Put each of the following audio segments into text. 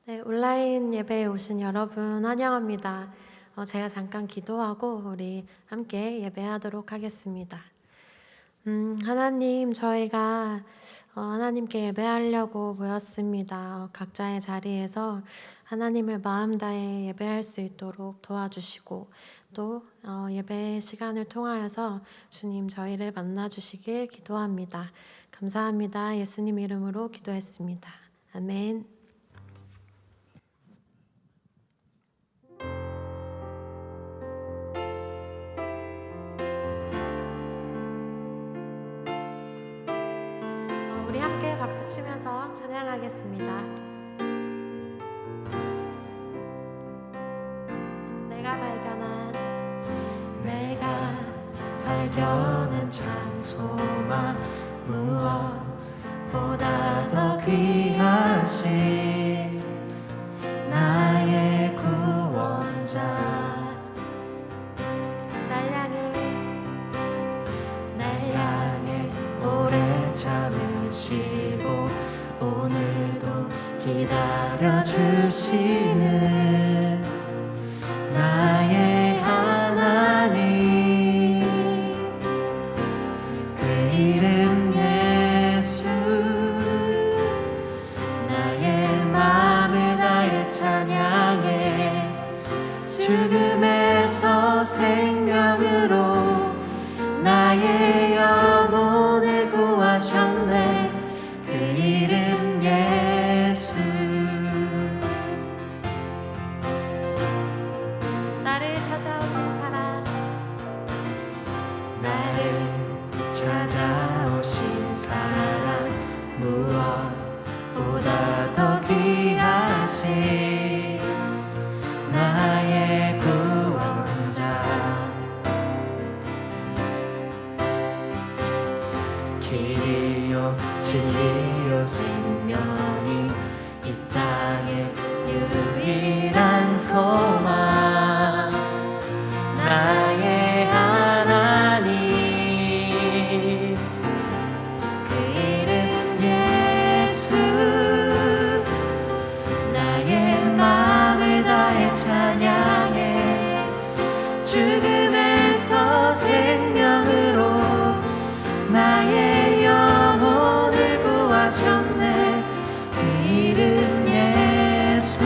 네, 온라인 예배에 오신 여러분 환영합니다. 제가 잠깐 기도하고 우리 함께 예배하도록 하겠습니다. 하나님, 저희가 하나님께 예배하려고 모였습니다. 각자의 자리에서 하나님을 마음 다해 예배할 수 있도록 도와주시고 또 예배 시간을 통하여서 주님 저희를 만나주시길 기도합니다. 감사합니다. 예수님 이름으로 기도했습니다. 아멘. 우리 함께 박수 치면서 찬양하겠습니다. 내가 발견한 참 소망 무엇보다 더 귀하신 나의 구원자 날 향해 오래 참으시고 오늘도 기다려주시는 나의 하나님 그 이름 예수 나의 마음을 다해 찬양해 죽음에서 생명으로 나의 영혼을 구하셨네 그 이름 예수 나를 찾아오신 사랑 무엇보다 더 귀하신 나의 구원자 길이요 진리요 생명이 이 땅의 유일한 소망 나의 하나님 그 이름 예수 나의 마음을 다해 찬양해 죽음에서 생명으로 나의 영혼을 구하셨네 그 이름 예수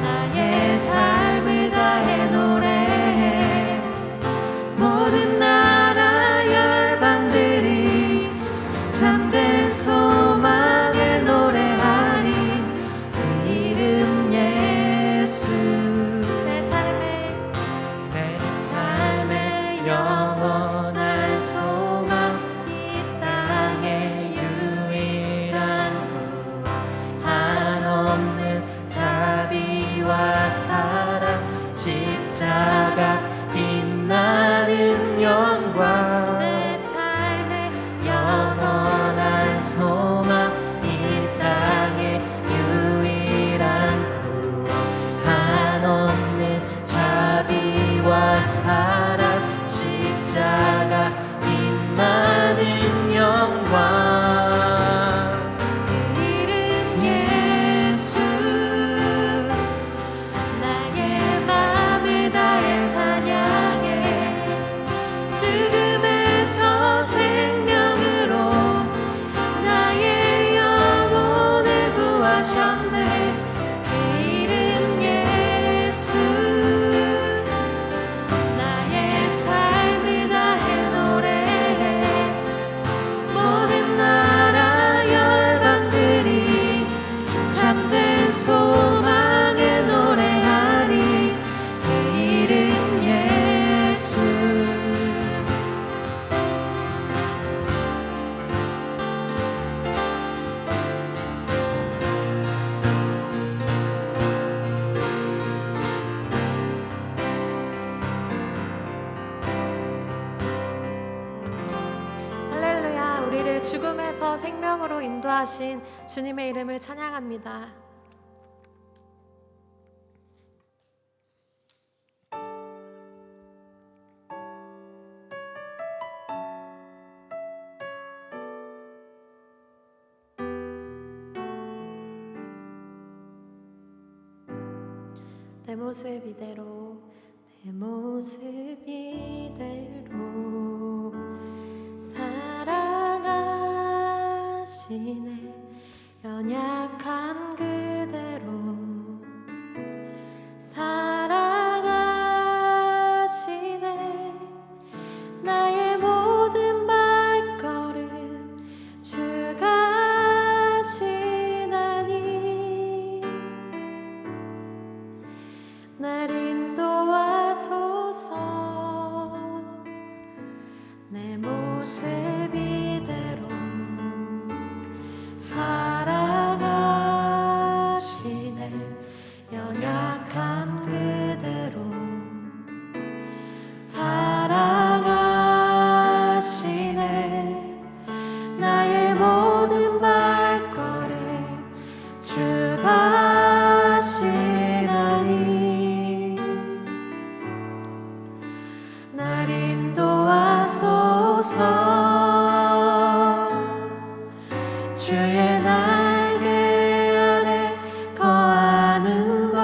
나의 삶을 다해 노래해 모든 나라 열방들이 참된 소망을 노래하리 그 이름 예수 내 삶의 영원한 소망 이 땅의 유일한 구원 한없는 자비와 사랑 십자가 빛나는 영광 내 삶의 영원한 소망 이 땅의 유일한 구원 한없는 자비와 사랑 십자가 빛나는 영광 그 이름 예수 나의 마음을 다해 찬양해 죽음에서 생명으로 나의 영혼을 구하셨네 그 이름 예수 나의 삶을 다해 노래해 모든 나라 열방들이 참된 소망을 노래하리 그 이름 예수 할렐루야 우리를 죽음에서 생명으로 인도하신 주님의 이름을 찬양합니다. 내 모습 이대로 내 모습 이대로 사랑하시네 연약한 그대로 사랑하시네 나의 모든 발걸음 주가 지나니 날 인도하소서 내 모습 이대로 사랑하시네 연약한 그대로 사랑하시네 나의 모든 발걸음 주가 지나니 날 인도하소서 주의 날개 아래 거하는 것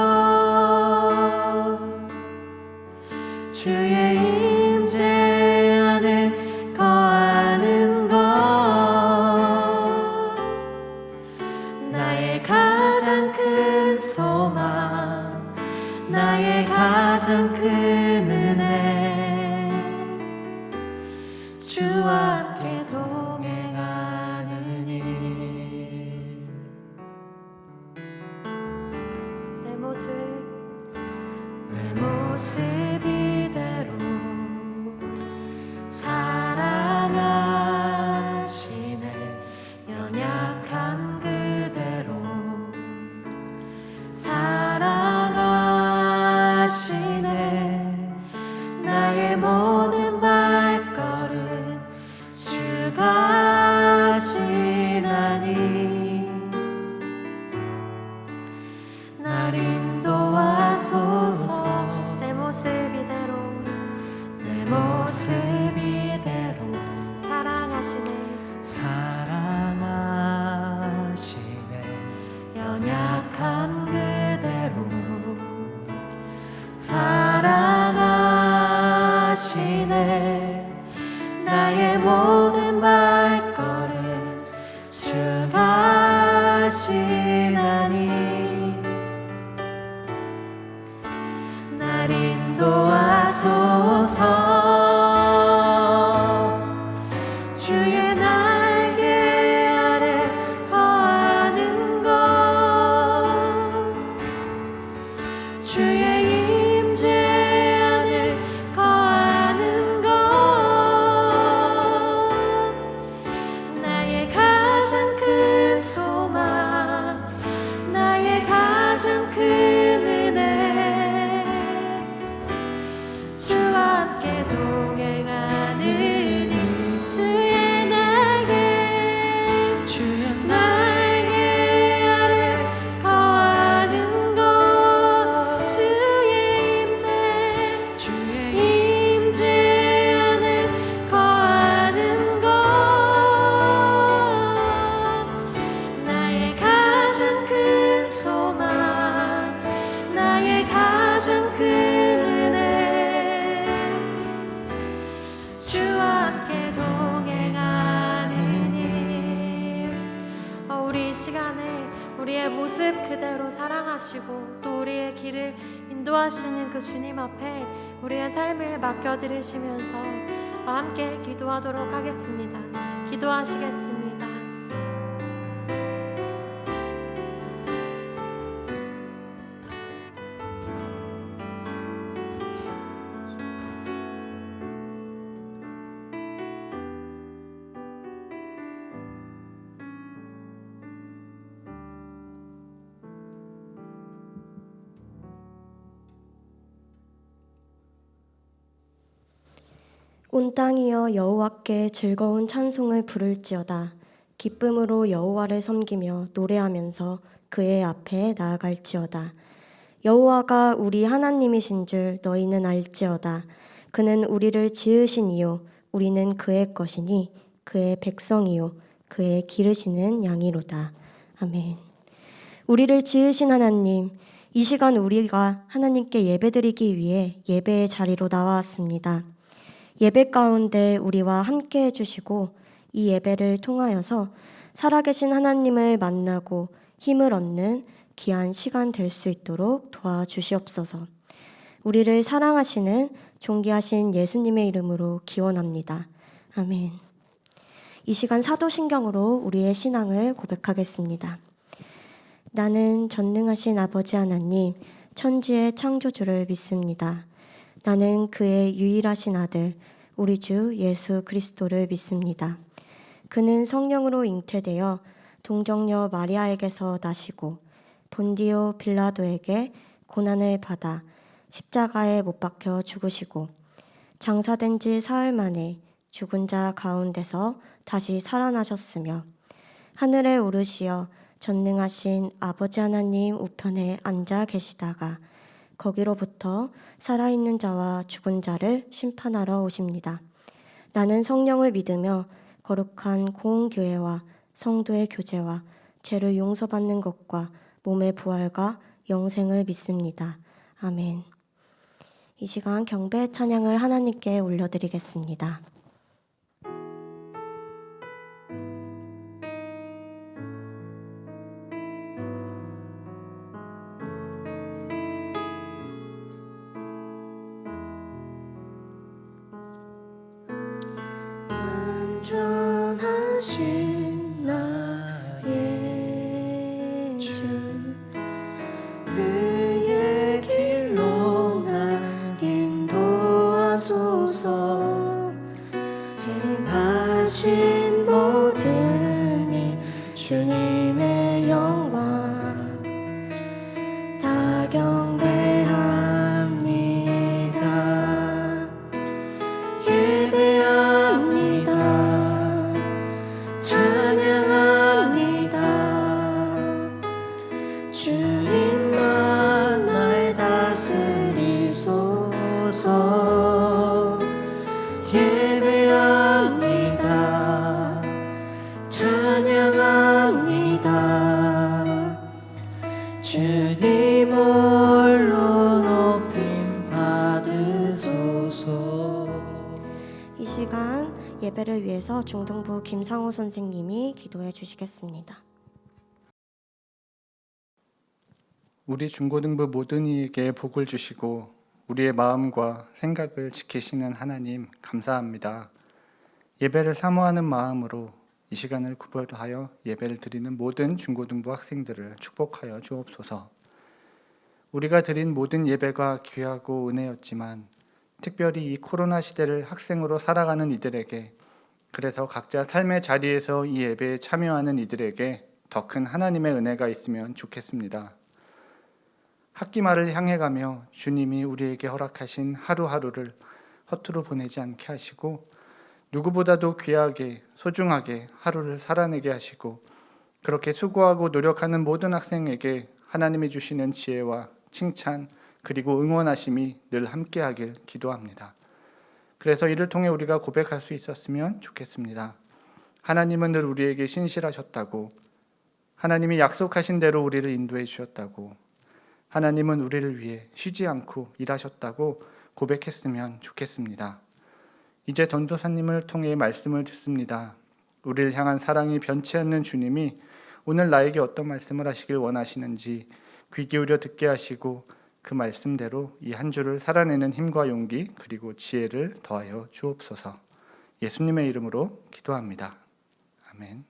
주의 임재 안에 거하는 것 나의 가장 큰 소망 나의 가장 큰 은혜 주와 함께 동행하느니 내 모습 이대로 사랑하시네 연약한 그대로 사랑하시네 나의 모든 발걸음 주가 지나니 날 인도하소서 내 모습 이대로 사랑하시네 연약한 그대로 사랑하시네 나의 모든 발걸음 주가 지나니 날 인도하소서 주의 날개 아래 거하는 것 주의 임재 안에 거하는 것 나의 가장 큰 소망 나의 가장 큰 은혜 주와 함께 동행하느니 주의 날개 아래 거하는 것 주의 임재 안에 거하는 것 나의 가장 큰 소망 나의 가장 큰 은혜 주와 함께 동행하느니 우리 이 시간에 우리의 모습 그대로 사랑하시고 또 우리의 길을 인도하시는 그 주님 앞에 우리의 삶을 맡겨드리시면서 함께 기도하도록 하겠습니다. 기도하시겠습니다. 온 땅이여 여호와께 즐거운 찬송을 부를지어다. 기쁨으로 여호와를 섬기며 노래하면서 그의 앞에 나아갈지어다. 여호와가 우리 하나님이신 줄 너희는 알지어다. 그는 우리를 지으신 이요 우리는 그의 것이니 그의 백성이요 그의 기르시는 양이로다. 아멘. 우리를 지으신 하나님, 이 시간 우리가 하나님께 예배드리기 위해 예배의 자리로 나왔습니다. 예배 가운데 우리와 함께 해주시고 이 예배를 통하여서 살아계신 하나님을 만나고 힘을 얻는 귀한 시간 될 수 있도록 도와주시옵소서. 우리를 사랑하시는 존귀하신 예수님의 이름으로 기원합니다. 아멘. 이 시간 사도신경으로 우리의 신앙을 고백하겠습니다. 나는 전능하신 아버지 하나님, 천지의 창조주를 믿습니다. 나는 그의 유일하신 아들, 우리 주 예수 그리스도를 믿습니다. 그는 성령으로 잉태되어 동정녀 마리아에게서 나시고 본디오 빌라도에게 고난을 받아 십자가에 못 박혀 죽으시고 장사된 지 사흘 만에 죽은 자 가운데서 다시 살아나셨으며 하늘에 오르시어 전능하신 아버지 하나님 우편에 앉아 계시다가 거기로부터 살아있는 자와 죽은 자를 심판하러 오십니다. 나는 성령을 믿으며 거룩한 공교회와 성도의 교제와 죄를 용서받는 것과 몸의 부활과 영생을 믿습니다. 아멘. 이 시간 경배 찬양을 하나님께 올려드리겠습니다. 안전하신 나의 주 그의 길로 나 인도하소서. 행하신 모든 일 주님의 영광 다 경배합니다. 예배합니다. 찬양합니다. 주님만 날 다스리소서. 예배합니다. 찬양합니다. 주님 홀로 높임 받으소서. 이 시간 예배를 위해서 중등부 김상호 선생님이 기도해 주시겠습니다. 우리 중고등부 모든 이에게 복을 주시고 우리의 마음과 생각을 지키시는 하나님 감사합니다. 예배를 사모하는 마음으로 이 시간을 구별하여 예배를 드리는 모든 중고등부 학생들을 축복하여 주옵소서. 우리가 드린 모든 예배가 귀하고 은혜였지만 특별히 이 코로나 시대를 학생으로 살아가는 이들에게, 그래서 각자 삶의 자리에서 이 예배에 참여하는 이들에게 더 큰 하나님의 은혜가 있으면 좋겠습니다. 학기 말을 향해 가며 주님이 우리에게 허락하신 하루하루를 허투루 보내지 않게 하시고 누구보다도 귀하게 소중하게 하루를 살아내게 하시고, 그렇게 수고하고 노력하는 모든 학생에게 하나님이 주시는 지혜와 칭찬 그리고 응원하심이 늘 함께하길 기도합니다. 그래서 이를 통해 우리가 고백할 수 있었으면 좋겠습니다. 하나님은 늘 우리에게 신실하셨다고, 하나님이 약속하신 대로 우리를 인도해 주셨다고, 하나님은 우리를 위해 쉬지 않고 일하셨다고 고백했으면 좋겠습니다. 이제 전도사님을 통해 말씀을 듣습니다. 우리를 향한 사랑이 변치 않는 주님이 오늘 나에게 어떤 말씀을 하시길 원하시는지 귀 기울여 듣게 하시고 그 말씀대로 이 한 주를 살아내는 힘과 용기 그리고 지혜를 더하여 주옵소서. 예수님의 이름으로 기도합니다. 아멘.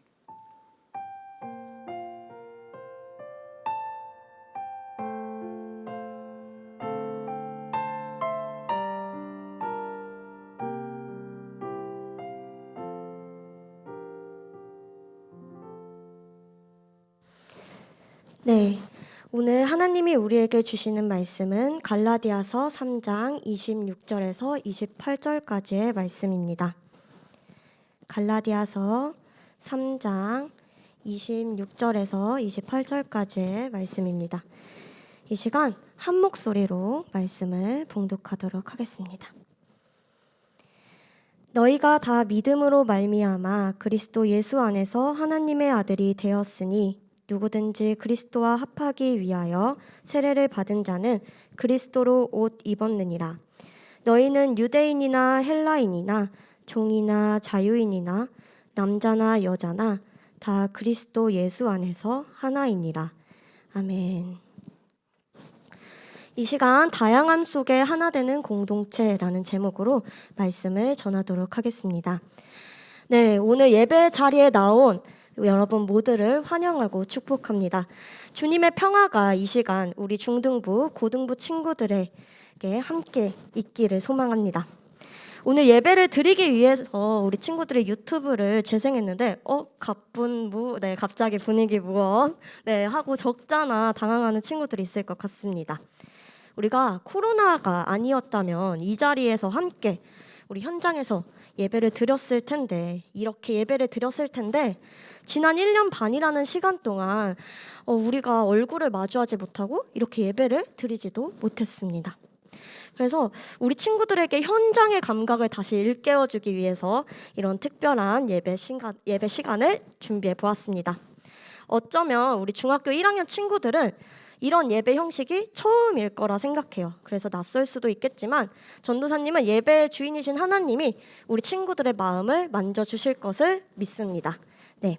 네, 오늘 하나님이 우리에게 주시는 말씀은 갈라디아서 3장 26절에서 28절까지의 말씀입니다. 갈라디아서 3장 26절에서 28절까지의 말씀입니다. 이 시간 한 목소리로 말씀을 봉독하도록 하겠습니다. 너희가 다 믿음으로 말미암아 그리스도 예수 안에서 하나님의 아들이 되었으니 누구든지 그리스도와 합하기 위하여 세례를 받은 자는 그리스도로 옷 입었느니라. 너희는 유대인이나 헬라인이나 종이나 자유인이나 남자나 여자나 다 그리스도 예수 안에서 하나이니라. 아멘. 이 시간 다양함 속에 하나 되는 공동체라는 제목으로 말씀을 전하도록 하겠습니다. 네, 오늘 예배 자리에 나온 여러분 모두를 환영하고 축복합니다. 주님의 평화가 이 시간 우리 중등부, 고등부 친구들에게 함께 있기를 소망합니다. 오늘 예배를 드리기 위해서 우리 친구들이 유튜브를 재생했는데 갑자기 분위기 무엇 하고 적잖아 당황하는 친구들이 있을 것 같습니다. 우리가 코로나가 아니었다면 이 자리에서 함께 우리 현장에서 예배를 드렸을 텐데 이렇게 예배를 드렸을 텐데 지난 1년 반이라는 시간 동안 우리가 얼굴을 마주하지 못하고 이렇게 예배를 드리지도 못했습니다. 그래서 우리 친구들에게 현장의 감각을 다시 일깨워주기 위해서 이런 특별한 예배 시간을 준비해 보았습니다. 어쩌면 우리 중학교 1학년 친구들은 이런 예배 형식이 처음일 거라 생각해요. 그래서 낯설 수도 있겠지만 전도사님은 예배의 주인이신 하나님이 우리 친구들의 마음을 만져주실 것을 믿습니다. 네.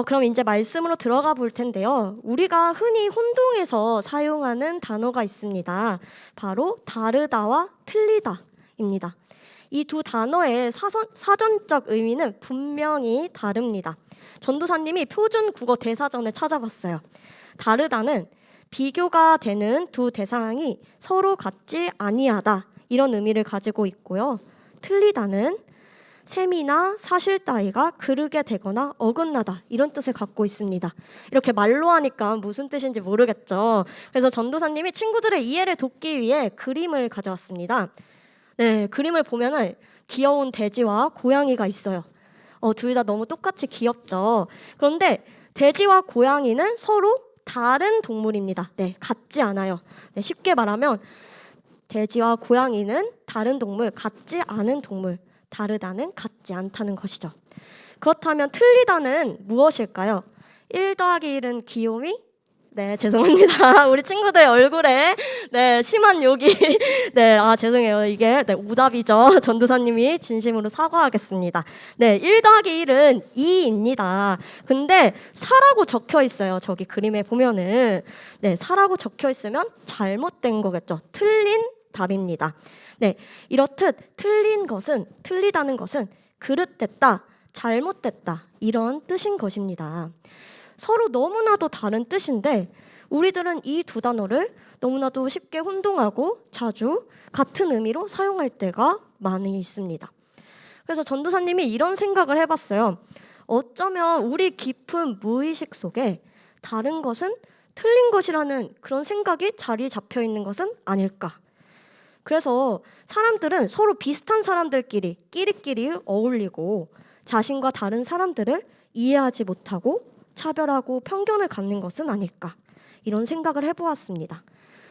그럼 이제 말씀으로 들어가 볼 텐데요. 우리가 흔히 혼동해서 사용하는 단어가 있습니다. 바로 다르다와 틀리다입니다. 이 두 단어의 사전적 의미는 분명히 다릅니다. 전도사님이 표준 국어 대사전을 찾아봤어요. 다르다는 비교가 되는 두 대상이 서로 같지 아니하다 이런 의미를 가지고 있고요. 틀리다는 셈이나 사실 따위가 그르게 되거나 어긋나다 이런 뜻을 갖고 있습니다. 이렇게 말로 하니까 무슨 뜻인지 모르겠죠. 그래서 전도사님이 친구들의 이해를 돕기 위해 그림을 가져왔습니다. 네, 그림을 보면은 귀여운 돼지와 고양이가 있어요. 둘 다 너무 똑같이 귀엽죠. 그런데 돼지와 고양이는 서로 다른 동물입니다. 네, 같지 않아요. 네, 쉽게 말하면 돼지와 고양이는 다른 동물, 같지 않은 동물. 다르다는 같지 않다는 것이죠. 그렇다면 틀리다는 무엇일까요? 1 더하기 1은 귀요미? 네, 죄송합니다. 우리 친구들의 얼굴에 심한 욕이 죄송해요. 이게 오답이죠. 전도사님이 진심으로 사과하겠습니다. 1 더하기 1은 2입니다. 근데 4라고 적혀 있어요. 저기 그림에 보면은 4라고 적혀 있으면 잘못된 거겠죠. 틀린 답입니다. 이렇듯 틀리다는 것은 그릇됐다, 잘못됐다 이런 뜻인 것입니다. 서로 너무나도 다른 뜻인데 우리들은 이 두 단어를 너무나도 쉽게 혼동하고 자주 같은 의미로 사용할 때가 많이 있습니다. 그래서 전도사님이 이런 생각을 해봤어요. 어쩌면 우리 깊은 무의식 속에 다른 것은 틀린 것이라는 그런 생각이 자리 잡혀 있는 것은 아닐까. 그래서 사람들은 서로 비슷한 사람들끼리 끼리끼리 어울리고 자신과 다른 사람들을 이해하지 못하고 차별하고 편견을 갖는 것은 아닐까 이런 생각을 해보았습니다.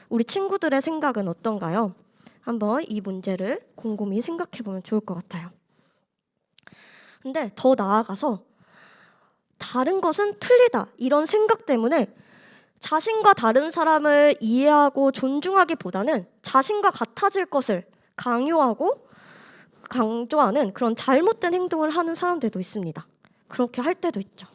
우리 친구들의 생각은 어떤가요? 한번 이 문제를 곰곰이 생각해보면 좋을 것 같아요. 근데 더 나아가서 다른 것은 틀리다 이런 생각 때문에 자신과 다른 사람을 이해하고 존중하기보다는 자신과 같아질 것을 강조하는 그런 잘못된 행동을 하는 사람들도 있습니다. 그렇게 할 때도 있죠.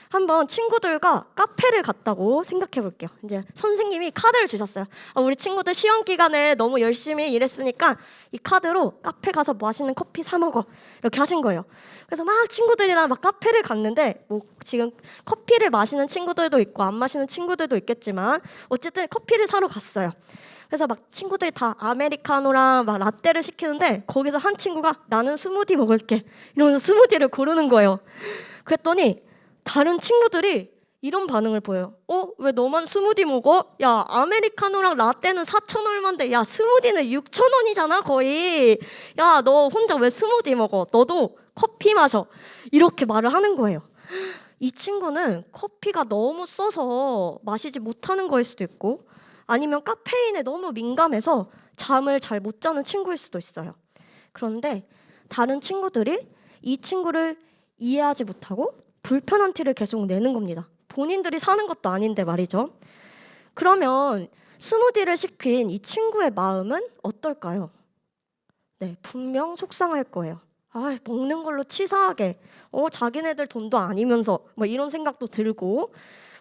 한번 친구들과 카페를 갔다고 생각해 볼게요. 이제 선생님이 카드를 주셨어요. 우리 친구들 시험 기간에 너무 열심히 일했으니까 이 카드로 카페 가서 맛있는 커피 사 먹어 이렇게 하신 거예요. 그래서 막 친구들이랑 막 카페를 갔는데 지금 커피를 마시는 친구들도 있고 안 마시는 친구들도 있겠지만 어쨌든 커피를 사러 갔어요. 그래서 막 친구들이 다 아메리카노랑 막 라떼를 시키는데 거기서 한 친구가 나는 스무디 먹을게 이러면서 스무디를 고르는 거예요. 그랬더니 다른 친구들이 이런 반응을 보여요. 왜 너만 스무디 먹어? 야, 아메리카노랑 라떼는 4,000 얼마인데 야, 스무디는 6,000원이잖아 거의. 야, 너 혼자 왜 스무디 먹어? 너도 커피 마셔. 이렇게 말을 하는 거예요. 이 친구는 커피가 너무 써서 마시지 못하는 거일 수도 있고 아니면 카페인에 너무 민감해서 잠을 잘 못 자는 친구일 수도 있어요. 그런데 다른 친구들이 이 친구를 이해하지 못하고 불편한 티를 계속 내는 겁니다. 본인들이 사는 것도 아닌데 말이죠. 그러면 스무디를 시킨 이 친구의 마음은 어떨까요? 네, 분명 속상할 거예요. 아, 먹는 걸로 치사하게, 자기네들 돈도 아니면서 뭐 이런 생각도 들고,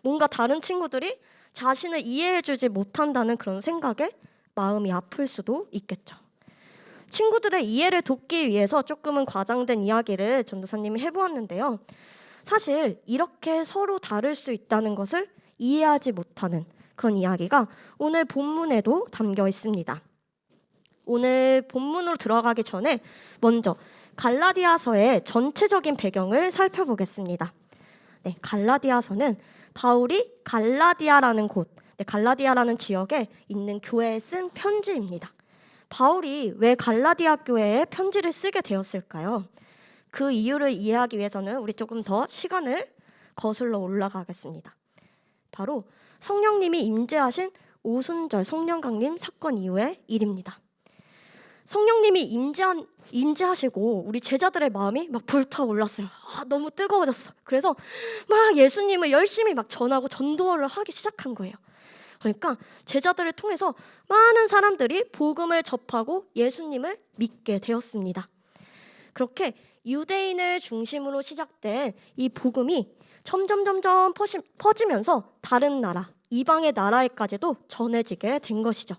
뭔가 다른 친구들이 자신을 이해해주지 못한다는 그런 생각에 마음이 아플 수도 있겠죠. 친구들의 이해를 돕기 위해서 조금은 과장된 이야기를 전도사님이 해보았는데요. 사실 이렇게 서로 다를 수 있다는 것을 이해하지 못하는 그런 이야기가 오늘 본문에도 담겨 있습니다. 오늘 본문으로 들어가기 전에 먼저 갈라디아서의 전체적인 배경을 살펴보겠습니다. 네, 갈라디아서는 바울이 갈라디아라는 곳, 갈라디아라는 지역에 있는 교회에 쓴 편지입니다. 바울이 왜 갈라디아 교회에 편지를 쓰게 되었을까요? 그 이유를 이해하기 위해서는 우리 조금 더 시간을 거슬러 올라가겠습니다. 바로 성령님이 임재하신 오순절 성령 강림 사건 이후의 일입니다. 성령님이 임재하시고 우리 제자들의 마음이 막 불타올랐어요. 너무 뜨거워졌어. 그래서 막 예수님을 열심히 막 전하고 전도를 하기 시작한 거예요. 그러니까 제자들을 통해서 많은 사람들이 복음을 접하고 예수님을 믿게 되었습니다. 그렇게 유대인을 중심으로 시작된 이 복음이 점점 퍼지면서 다른 나라, 이방의 나라에까지도 전해지게 된 것이죠.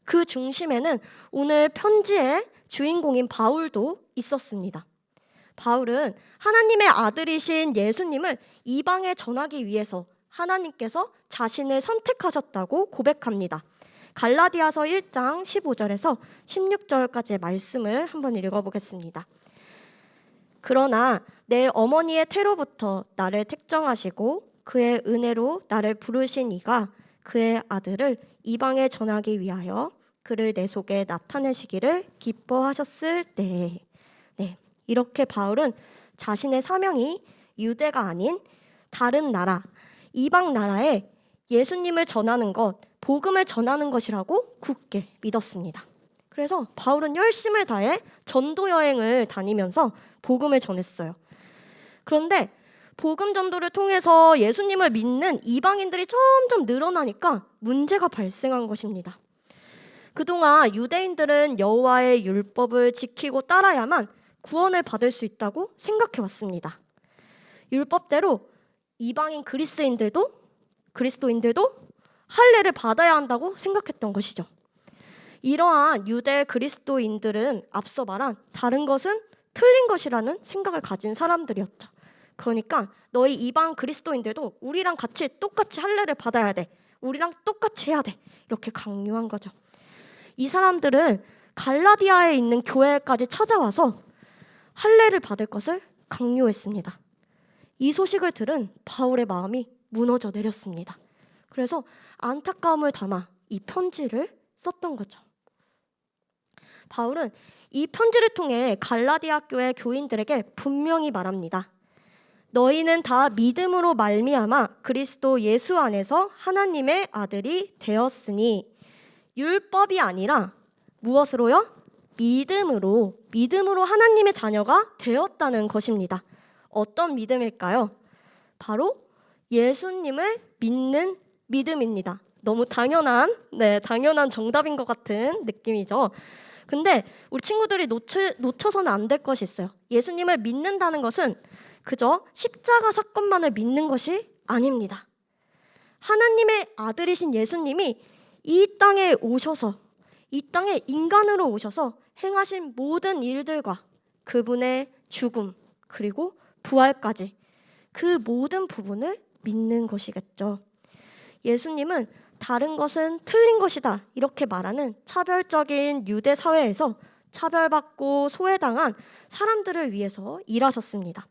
그 중심에는 오늘 편지의 주인공인 바울도 있었습니다. 바울은 하나님의 아들이신 예수님을 이방에 전하기 위해서 하나님께서 자신을 선택하셨다고 고백합니다. 갈라디아서 1장 15절에서 16절까지의 말씀을 한번 읽어보겠습니다. 그러나 내 어머니의 태로부터 나를 택정하시고 그의 은혜로 나를 부르신 이가 그의 아들을 이방에 전하기 위하여 그를 내 속에 나타내시기를 기뻐하셨을 때, 이렇게 바울은 자신의 사명이 유대가 아닌 다른 나라, 이방 나라에 예수님을 전하는 것, 복음을 전하는 것이라고 굳게 믿었습니다. 그래서 바울은 열심을 다해 전도 여행을 다니면서 복음을 전했어요. 그런데 복음 전도를 통해서 예수님을 믿는 이방인들이 점점 늘어나니까 문제가 발생한 것입니다. 그동안 유대인들은 여호와의 율법을 지키고 따라야만 구원을 받을 수 있다고 생각해 왔습니다. 율법대로 이방인 그리스도인들도 할례를 받아야 한다고 생각했던 것이죠. 이러한 유대 그리스도인들은 앞서 말한 다른 것은 틀린 것이라는 생각을 가진 사람들이었죠. 그러니까 너희 이방 그리스도인들도 우리랑 같이 똑같이 할례를 받아야 돼. 우리랑 똑같이 해야 돼. 이렇게 강요한 거죠. 이 사람들은 갈라디아에 있는 교회까지 찾아와서 할례를 받을 것을 강요했습니다. 이 소식을 들은 바울의 마음이 무너져 내렸습니다. 그래서 안타까움을 담아 이 편지를 썼던 거죠. 바울은 이 편지를 통해 갈라디아 교회 교인들에게 분명히 말합니다. 너희는 다 믿음으로 말미암아 그리스도 예수 안에서 하나님의 아들이 되었으니 율법이 아니라 무엇으로요? 믿음으로 하나님의 자녀가 되었다는 것입니다. 어떤 믿음일까요? 바로 예수님을 믿는 믿음입니다. 너무 당연한 정답인 것 같은 느낌이죠. 근데 우리 친구들이 놓쳐서는 안 될 것이 있어요. 예수님을 믿는다는 것은 그저 십자가 사건만을 믿는 것이 아닙니다. 하나님의 아들이신 예수님이 이 땅에 인간으로 오셔서 행하신 모든 일들과 그분의 죽음 그리고 부활까지 그 모든 부분을 믿는 것이겠죠. 예수님은 다른 것은 틀린 것이다 이렇게 말하는 차별적인 유대 사회에서 차별받고 소외당한 사람들을 위해서 일하셨습니다.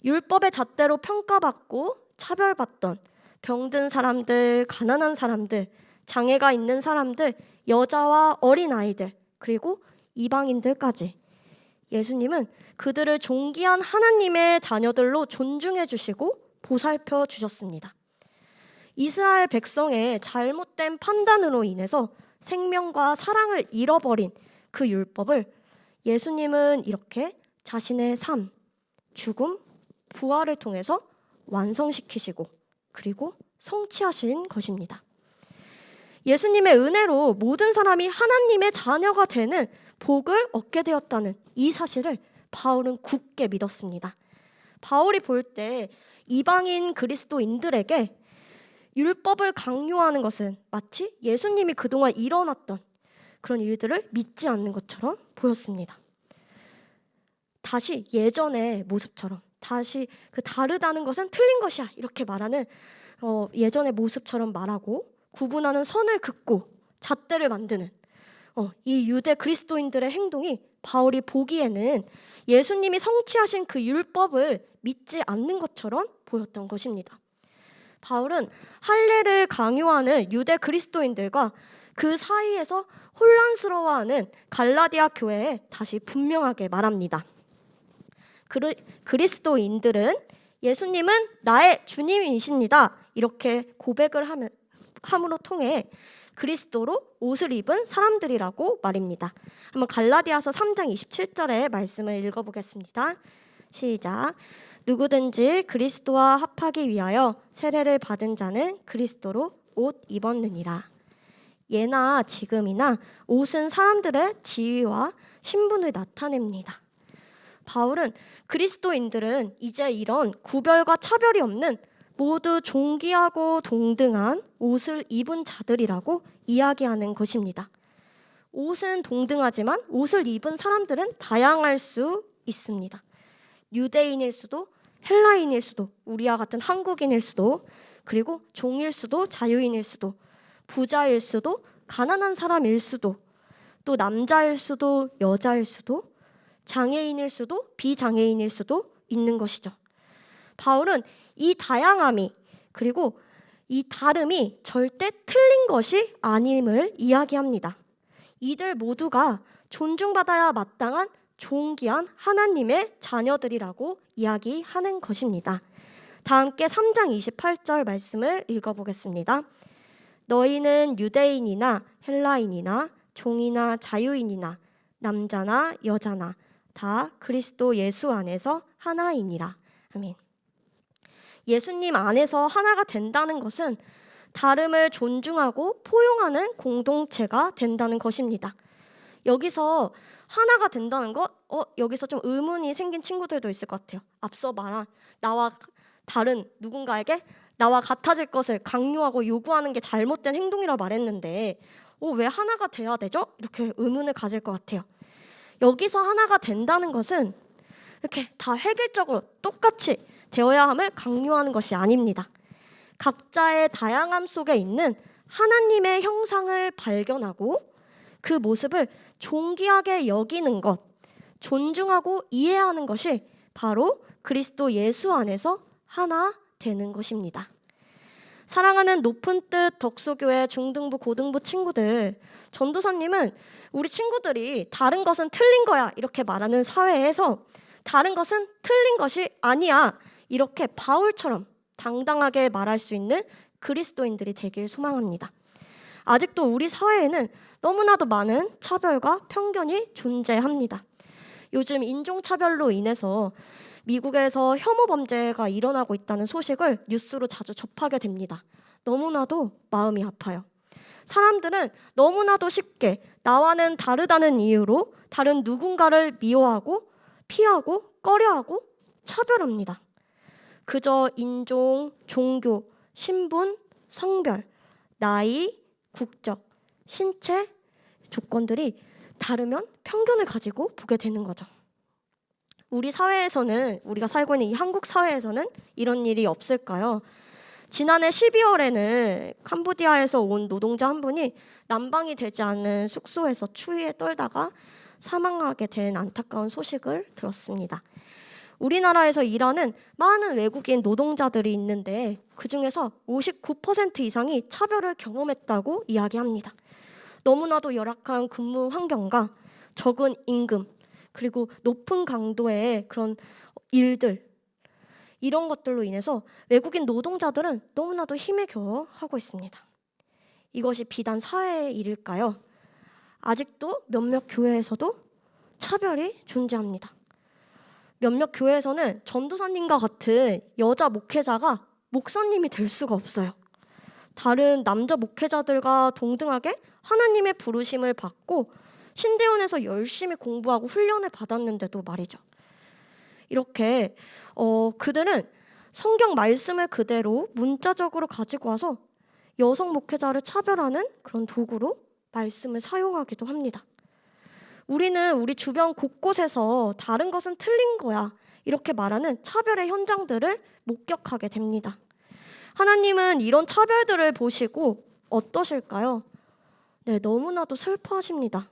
율법의 잣대로 평가받고 차별받던 병든 사람들, 가난한 사람들, 장애가 있는 사람들, 여자와 어린아이들, 그리고 이방인들까지 예수님은 그들을 존귀한 하나님의 자녀들로 존중해 주시고 보살펴 주셨습니다. 이스라엘 백성의 잘못된 판단으로 인해서 생명과 사랑을 잃어버린 그 율법을 예수님은 이렇게 자신의 삶, 죽음, 부활을 통해서 완성시키시고 그리고 성취하신 것입니다. 예수님의 은혜로 모든 사람이 하나님의 자녀가 되는 복을 얻게 되었다는 이 사실을 바울은 굳게 믿었습니다. 바울이 볼 때 이방인 그리스도인들에게 율법을 강요하는 것은 마치 예수님이 그동안 일어났던 그런 일들을 믿지 않는 것처럼 보였습니다. 다시 예전의 모습처럼, 다시 그 다르다는 것은 틀린 것이야 이렇게 말하는 예전의 모습처럼 말하고 구분하는 선을 긋고 잣대를 만드는 이 유대 그리스도인들의 행동이 바울이 보기에는 예수님이 성취하신 그 율법을 믿지 않는 것처럼 보였던 것입니다. 바울은 할례를 강요하는 유대 그리스도인들과 그 사이에서 혼란스러워하는 갈라디아 교회에 다시 분명하게 말합니다. 그리스도인들은 예수님은 나의 주님이십니다. 이렇게 고백을 함으로 통해 그리스도로 옷을 입은 사람들이라고 말입니다. 한번 갈라디아서 3장 27절의 말씀을 읽어보겠습니다. 시작. 누구든지 그리스도와 합하기 위하여 세례를 받은 자는 그리스도로 옷 입었느니라. 예나 지금이나 옷은 사람들의 지위와 신분을 나타냅니다. 바울은 그리스도인들은 이제 이런 구별과 차별이 없는 모두 존귀하고 동등한 옷을 입은 자들이라고 이야기하는 것입니다. 옷은 동등하지만 옷을 입은 사람들은 다양할 수 있습니다. 유대인일 수도 헬라인일 수도 우리와 같은 한국인일 수도 그리고 종일 수도 자유인일 수도 부자일 수도 가난한 사람일 수도 또 남자일 수도 여자일 수도 장애인일 수도 비장애인일 수도 있는 것이죠. 바울은 이 다양함이 그리고 이 다름이 절대 틀린 것이 아님을 이야기합니다. 이들 모두가 존중받아야 마땅한 존귀한 하나님의 자녀들이라고 이야기하는 것입니다. 다 함께 3장 28절 말씀을 읽어보겠습니다. 너희는 유대인이나 헬라인이나 종이나 자유인이나 남자나 여자나 다 그리스도 예수 안에서 하나이니라. 아멘. 예수님 안에서 하나가 된다는 것은 다름을 존중하고 포용하는 공동체가 된다는 것입니다. 여기서 하나가 된다는 것, 여기서 좀 의문이 생긴 친구들도 있을 것 같아요. 앞서 말한 나와 다른 누군가에게 나와 같아질 것을 강요하고 요구하는 게 잘못된 행동이라 말했는데 왜 하나가 돼야 되죠? 이렇게 의문을 가질 것 같아요. 여기서 하나가 된다는 것은 이렇게 다 획일적으로 똑같이 되어야 함을 강요하는 것이 아닙니다. 각자의 다양함 속에 있는 하나님의 형상을 발견하고 그 모습을 존귀하게 여기는 것, 존중하고 이해하는 것이 바로 그리스도 예수 안에서 하나 되는 것입니다. 사랑하는 높은 뜻 덕소교회 중등부 고등부 친구들, 전도사님은 우리 친구들이 다른 것은 틀린 거야 이렇게 말하는 사회에서 다른 것은 틀린 것이 아니야 이렇게 바울처럼 당당하게 말할 수 있는 그리스도인들이 되길 소망합니다. 아직도 우리 사회에는 너무나도 많은 차별과 편견이 존재합니다. 요즘 인종차별로 인해서 미국에서 혐오 범죄가 일어나고 있다는 소식을 뉴스로 자주 접하게 됩니다. 너무나도 마음이 아파요. 사람들은 너무나도 쉽게 나와는 다르다는 이유로 다른 누군가를 미워하고 피하고 꺼려하고 차별합니다. 그저 인종, 종교, 신분, 성별, 나이, 국적, 신체 조건들이 다르면 편견을 가지고 보게 되는 거죠. 우리 사회에서는, 우리가 살고 있는 이 한국 사회에서는 이런 일이 없을까요? 지난해 12월에는 캄보디아에서 온 노동자 한 분이 난방이 되지 않은 숙소에서 추위에 떨다가 사망하게 된 안타까운 소식을 들었습니다. 우리나라에서 일하는 많은 외국인 노동자들이 있는데 그중에서 59% 이상이 차별을 경험했다고 이야기합니다. 너무나도 열악한 근무 환경과 적은 임금 그리고 높은 강도의 그런 일들 이런 것들로 인해서 외국인 노동자들은 너무나도 힘에 겨워 하고 있습니다. 이것이 비단 사회의 일일까요? 아직도 몇몇 교회에서도 차별이 존재합니다. 몇몇 교회에서는 전도사님과 같은 여자 목회자가 목사님이 될 수가 없어요. 다른 남자 목회자들과 동등하게 하나님의 부르심을 받고 신대원에서 열심히 공부하고 훈련을 받았는데도 말이죠. 이렇게 그들은 성경 말씀을 그대로 문자적으로 가지고 와서 여성 목회자를 차별하는 그런 도구로 말씀을 사용하기도 합니다. 우리는 우리 주변 곳곳에서 다른 것은 틀린 거야 이렇게 말하는 차별의 현장들을 목격하게 됩니다. 하나님은 이런 차별들을 보시고 어떠실까요? 네, 너무나도 슬퍼하십니다.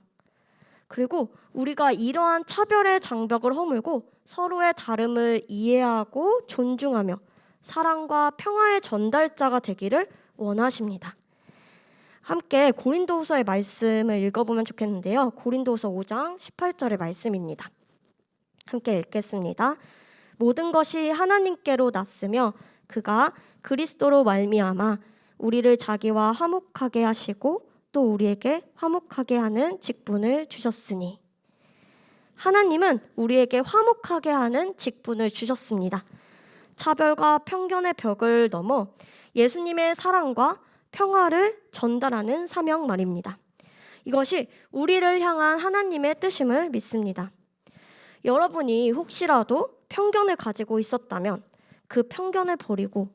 그리고 우리가 이러한 차별의 장벽을 허물고 서로의 다름을 이해하고 존중하며 사랑과 평화의 전달자가 되기를 원하십니다. 함께 고린도후서의 말씀을 읽어보면 좋겠는데요. 고린도후서 5장 18절의 말씀입니다. 함께 읽겠습니다. 모든 것이 하나님께로 났으며 그가 그리스도로 말미암아 우리를 자기와 화목하게 하시고 또 우리에게 화목하게 하는 직분을 주셨으니. 하나님은 우리에게 화목하게 하는 직분을 주셨습니다. 차별과 편견의 벽을 넘어 예수님의 사랑과 평화를 전달하는 사명 말입니다. 이것이 우리를 향한 하나님의 뜻임을 믿습니다. 여러분이 혹시라도 편견을 가지고 있었다면 그 편견을 버리고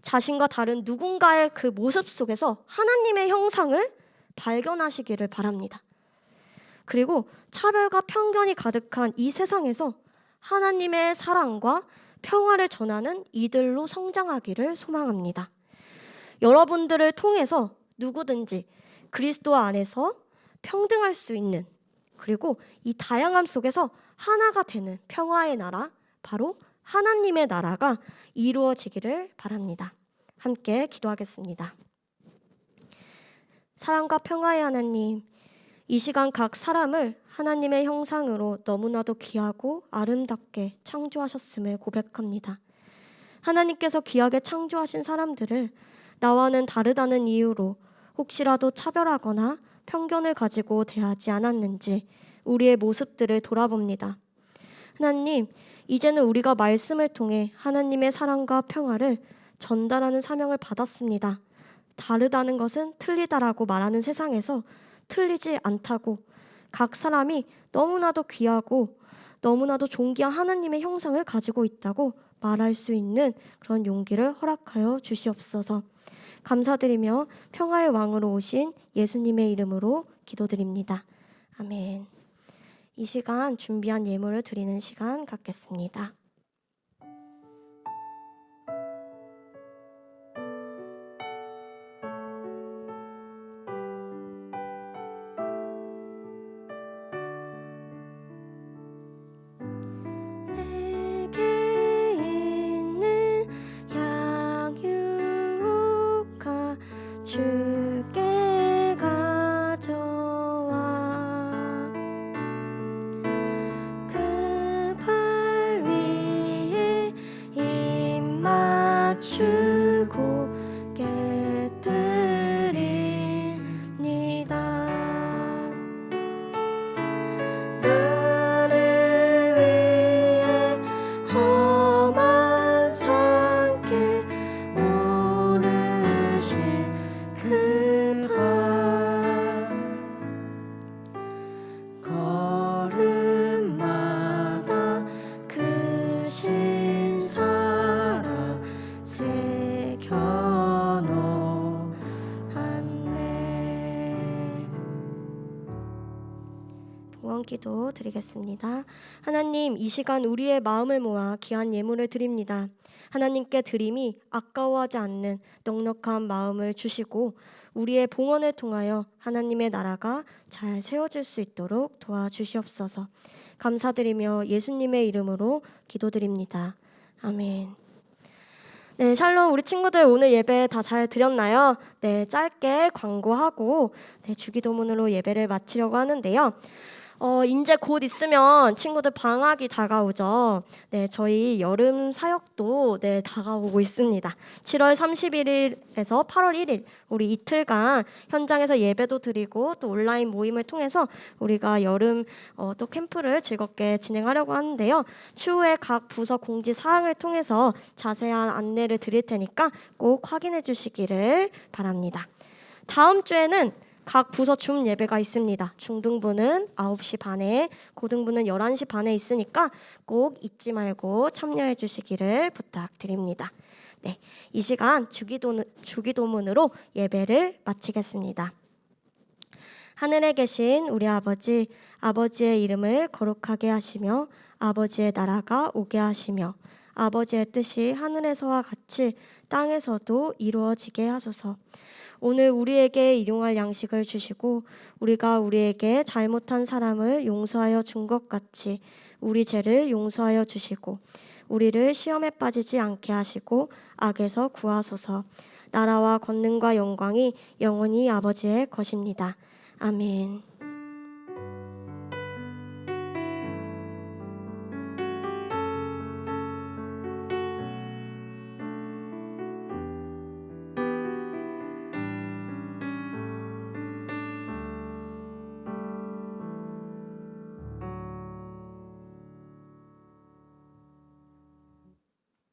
자신과 다른 누군가의 그 모습 속에서 하나님의 형상을 발견하시기를 바랍니다. 그리고 차별과 편견이 가득한 이 세상에서 하나님의 사랑과 평화를 전하는 이들로 성장하기를 소망합니다. 여러분들을 통해서 누구든지 그리스도 안에서 평등할 수 있는, 그리고 이 다양함 속에서 하나가 되는 평화의 나라, 바로 하나님의 나라가 이루어지기를 바랍니다. 함께 기도하겠습니다. 사랑과 평화의 하나님, 이 시간 각 사람을 하나님의 형상으로 너무나도 귀하고 아름답게 창조하셨음을 고백합니다. 하나님께서 귀하게 창조하신 사람들을 나와는 다르다는 이유로 혹시라도 차별하거나 편견을 가지고 대하지 않았는지 우리의 모습들을 돌아봅니다. 하나님, 이제는 우리가 말씀을 통해 하나님의 사랑과 평화를 전달하는 사명을 받았습니다. 다르다는 것은 틀리다라고 말하는 세상에서 틀리지 않다고, 각 사람이 너무나도 귀하고 너무나도 존귀한 하나님의 형상을 가지고 있다고 말할 수 있는 그런 용기를 허락하여 주시옵소서. 감사드리며 평화의 왕으로 오신 예수님의 이름으로 기도드립니다. 아멘. 이 시간 준비한 예물을 드리는 시간 갖겠습니다. 주께 가져와 그 발 위에 입 맞추고 깨뜨립니다. 나를 위해 험한 산길 오르신 그 발, 걸음마다 그 신사랑 새겨놓았네. 봉헌기도 드리겠습니다. 하나님, 이 시간 우리의 마음을 모아 귀한 예물을 드립니다. 하나님께 드림이 아까워하지 않는 넉넉한 마음을 주시고 우리의 봉헌을 통하여 하나님의 나라가 잘 세워질 수 있도록 도와주시옵소서. 감사드리며 예수님의 이름으로 기도드립니다. 아멘. 네, 샬롬, 우리 친구들 오늘 예배 다 잘 드렸나요? 네, 짧게 광고하고 주기도문으로 예배를 마치려고 하는데요. 이제 곧 있으면 친구들 방학이 다가오죠. 네, 저희 여름 사역도 네, 다가오고 있습니다. 7월 31일에서 8월 1일 우리 이틀간 현장에서 예배도 드리고 또 온라인 모임을 통해서 우리가 여름 또 캠프를 즐겁게 진행하려고 하는데요. 추후에 각 부서 공지 사항을 통해서 자세한 안내를 드릴 테니까 꼭 확인해 주시기를 바랍니다. 다음 주에는 각 부서 줌 예배가 있습니다. 중등부는 9시 반에, 고등부는 11시 반에 있으니까 꼭 잊지 말고 참여해 주시기를 부탁드립니다. 네, 이 시간 주기도문으로 예배를 마치겠습니다. 하늘에 계신 우리 아버지, 아버지의 이름을 거룩하게 하시며 아버지의 나라가 오게 하시며 아버지의 뜻이 하늘에서와 같이 땅에서도 이루어지게 하소서. 오늘 우리에게 일용할 양식을 주시고 우리가 우리에게 잘못한 사람을 용서하여 준 것 같이 우리 죄를 용서하여 주시고 우리를 시험에 빠지지 않게 하시고 악에서 구하소서. 나라와 권능과 영광이 영원히 아버지의 것입니다. 아멘.